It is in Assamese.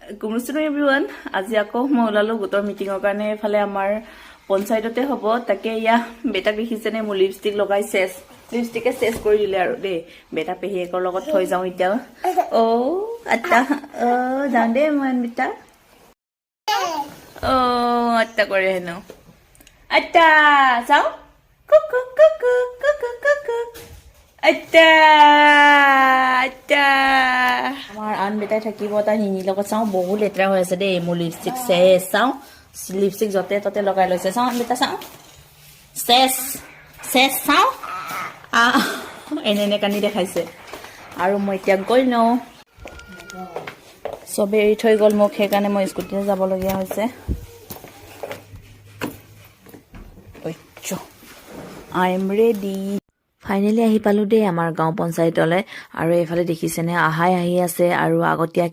Good afternoon everyone. আজি আকৌ মই ওলালো গোটৰ মিটিংৰ কাৰণে এফালে আমাৰ পঞ্চায়ততে হ'ব তাকে ইয়া বেটা দেখিছেনে মোৰ লিপষ্টিক লগাইছে লিপষ্টিকে চেছ কৰি দিলে আৰু দে বেটা পেহিয়েকৰ লগত থৈ যাওঁ এতিয়া ও আত্তা যাওঁ দে মই বেটা ও আত্তা কৰে হেনো আত্তা যাওঁ কুক কুক কুক কুক কুক কুক আত্তা আত্তা আমাৰ আন বেটাই থাকিব তাৰ হিনি লগত চাওঁ বহুত লেতেৰা হৈ আছে দেই মোৰ লিপষ্টিক চেছ চাওঁ লিপষ্টিক যতে ততে লগাই লৈছে চাওঁ বেটা চাওঁ চেছ চেছ চাওঁ এনে কানি দেখাইছে আৰু মই এতিয়া গৈ নওঁ চবে এৰি থৈ গ'ল মোক সেইকাৰণে মই স্কুটিতে যাবলগীয়া হৈছে আই এম ৰেডি ফাইনেলি আহি পালো দেই আমাৰ গাঁও পঞ্চায়তলৈ আৰু এইফালে দেখিছেনে আহি আছে আৰু আগতীয়া